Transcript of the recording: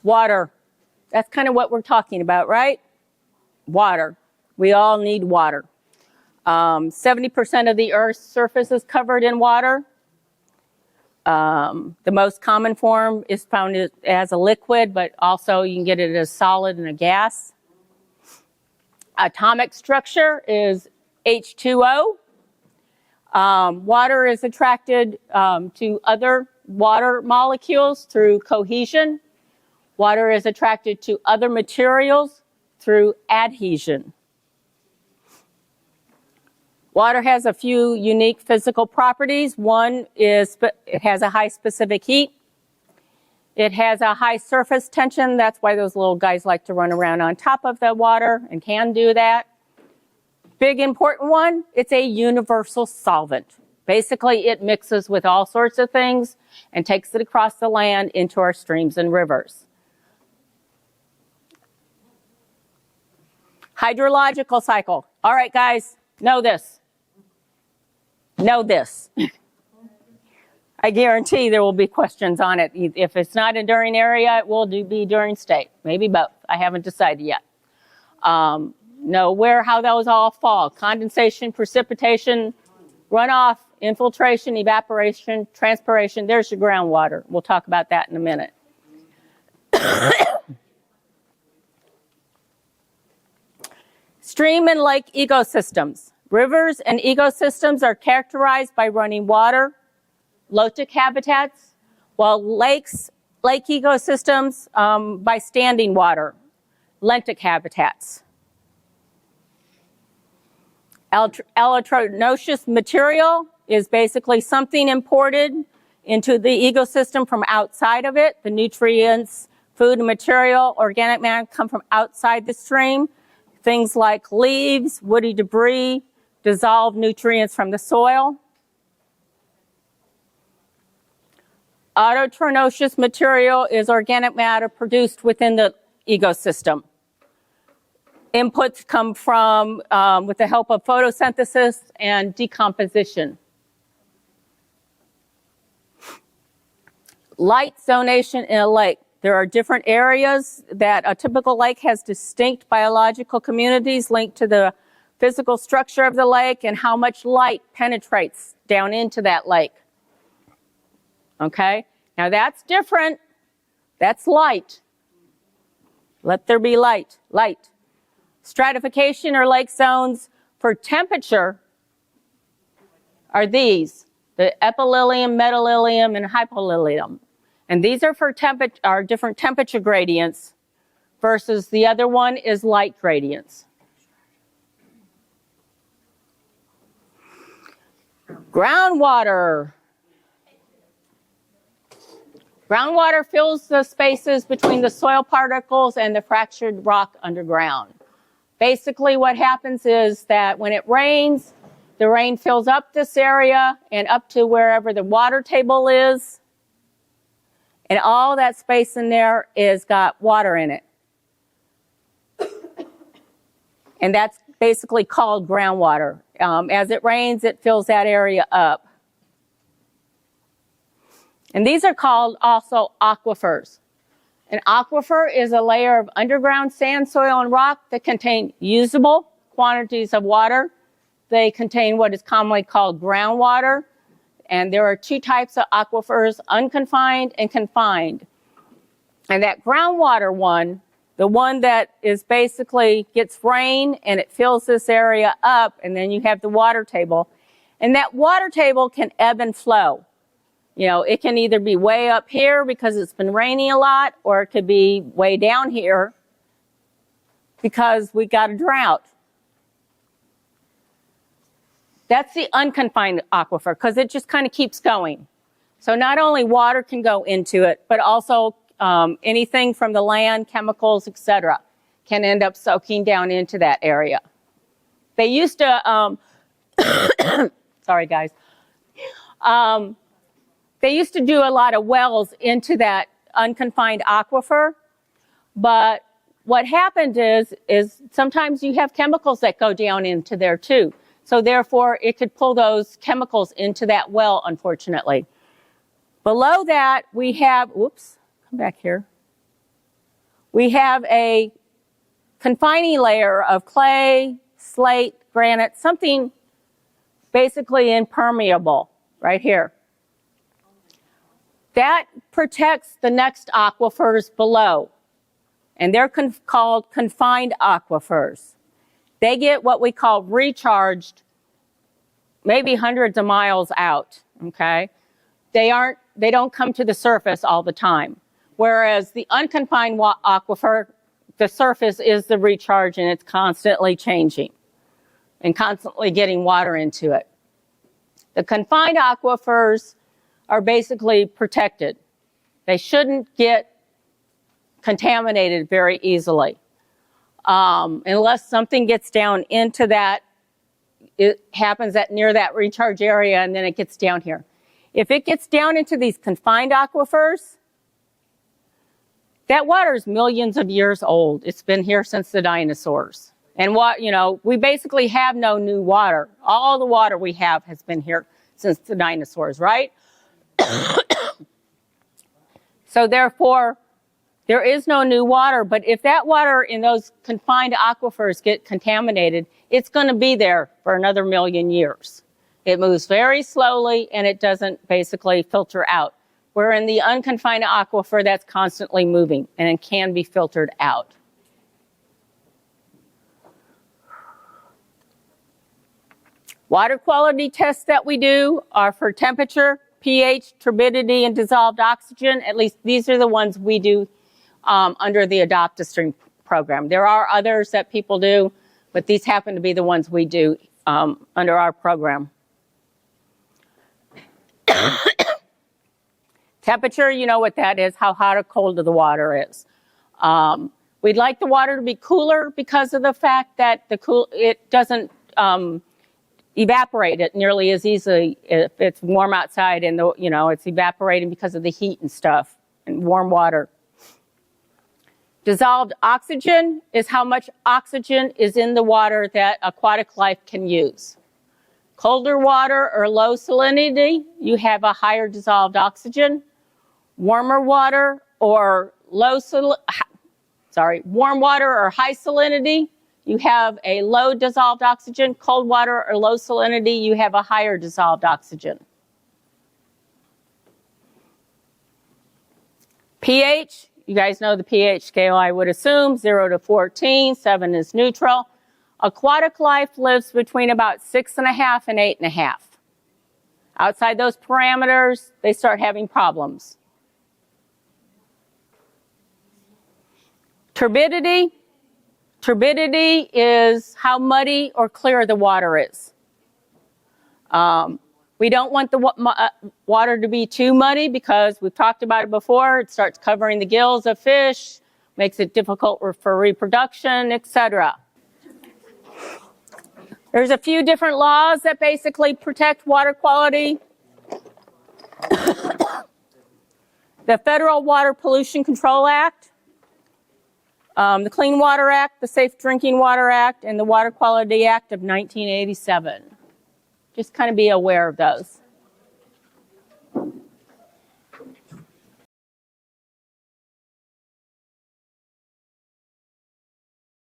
Water. That's kind of what we're talking about, right? Water. We all need water. 70% of the Earth's surface is covered in water. The most common form is found as a liquid, but also you can get it as solid and a gas. Atomic structure is H2O. Water is attracted to other water molecules through cohesion. Water is attracted to other materials through adhesion. Water has a few unique physical properties. One is it has a high specific heat. It has a high surface tension. That's why those little guys like to run around on top of the water and can do that. Big important one, it's a universal solvent. Basically, it mixes with all sorts of things and takes it across the land into our streams and rivers. Hydrological cycle. All right, guys, know this. Know this. I guarantee there will be questions on it. If it's not a during area, it will be during state. Maybe both. I haven't decided yet. Know how those all fall. Condensation, precipitation, runoff, infiltration, evaporation, transpiration. There's your groundwater. We'll talk about that in a minute. Stream and lake ecosystems. Rivers and ecosystems are characterized by running water, lotic habitats, while lake ecosystems by standing water, lentic habitats. Allotrochous material is basically something imported into the ecosystem from outside of it. The nutrients, food and material, organic matter come from outside the stream. Things like leaves, woody debris, dissolved nutrients from the soil. Autotrochous material is organic matter produced within the ecosystem. Inputs come from, with the help of photosynthesis and decomposition. Light zonation in a lake. There are different areas that a typical lake has distinct biological communities linked to the physical structure of the lake and how much light penetrates down into that lake. Okay? Now that's different. That's light. Let there be light. Light. Stratification or lake zones for temperature are these, the epililium, metalilium, and hypolilium. And these are for different temperature gradients versus the other one is light gradients. Groundwater. Groundwater fills the spaces between the soil particles and the fractured rock underground. Basically what happens is that when it rains, the rain fills up this area and up to wherever the water table is. And all that space in there is got water in it. And that's basically called groundwater. As it rains, it fills that area up. And these are called also aquifers. An aquifer is a layer of underground sand, soil, and rock that contain usable quantities of water. They contain what is commonly called groundwater. And there are two types of aquifers, unconfined and confined. And that groundwater one, the one that is basically gets rain and it fills this area up, and then you have the water table. And that water table can ebb and flow. You know, it can either be way up here because it's been raining a lot, or it could be way down here because we got a drought. That's the unconfined aquifer because it just kind of keeps going. So not only water can go into it, but also anything from the land, chemicals, etc., can end up soaking down into that area. They used to, sorry guys, they used to do a lot of wells into that unconfined aquifer, but what happened is sometimes you have chemicals that go down into there too. So therefore, it could pull those chemicals into that well, unfortunately. Below that, we have, whoops, come back here. We have a confining layer of clay, slate, granite, something basically impermeable right here. That protects the next aquifers below, and they're called confined aquifers. They get what we call recharged maybe hundreds of miles out, okay? They don't come to the surface all the time. Whereas the unconfined aquifer, the surface is the recharge, and it's constantly changing and constantly getting water into it. The confined aquifers are basically protected. They shouldn't get contaminated very easily. Unless something gets down into that, it happens near that recharge area, and then it gets down here. If it gets down into these confined aquifers, that water is millions of years old. It's been here since the dinosaurs. And we basically have no new water. All the water we have has been here since the dinosaurs, right? So therefore, there is no new water, but if that water in those confined aquifers get contaminated, it's going to be there for another million years. It moves very slowly, and it doesn't basically filter out. Where in the unconfined aquifer, that's constantly moving, and it can be filtered out. Water quality tests that we do are for temperature, pH, turbidity, and dissolved oxygen. At least these are the ones we do under the Adopt a Stream program. There are others that people do, but these happen to be the ones we do under our program. Temperature, you know what that is, how hot or cold the water is. We'd like the water to be cooler because of the fact that it doesn't evaporate it nearly as easily if it's warm outside, and it's evaporating because of the heat and stuff and warm water. Dissolved oxygen is how much oxygen is in the water that aquatic life can use. Colder water or low salinity, you have a higher dissolved oxygen. Warmer water or warm water or high salinity, you have a low dissolved oxygen. Cold water or low salinity, you have a higher dissolved oxygen. pH, you guys know the pH scale, I would assume, 0 to 14, 7 is neutral. Aquatic life lives between about 6.5 and 8.5. Outside those parameters, they start having problems. Turbidity. Turbidity is how muddy or clear the water is. We don't want the water to be too muddy because we've talked about it before. It starts covering the gills of fish, makes it difficult for reproduction, etc. There's a few different laws that basically protect water quality. The Federal Water Pollution Control Act, the Clean Water Act, the Safe Drinking Water Act, and the Water Quality Act of 1987. Just kind of be aware of those.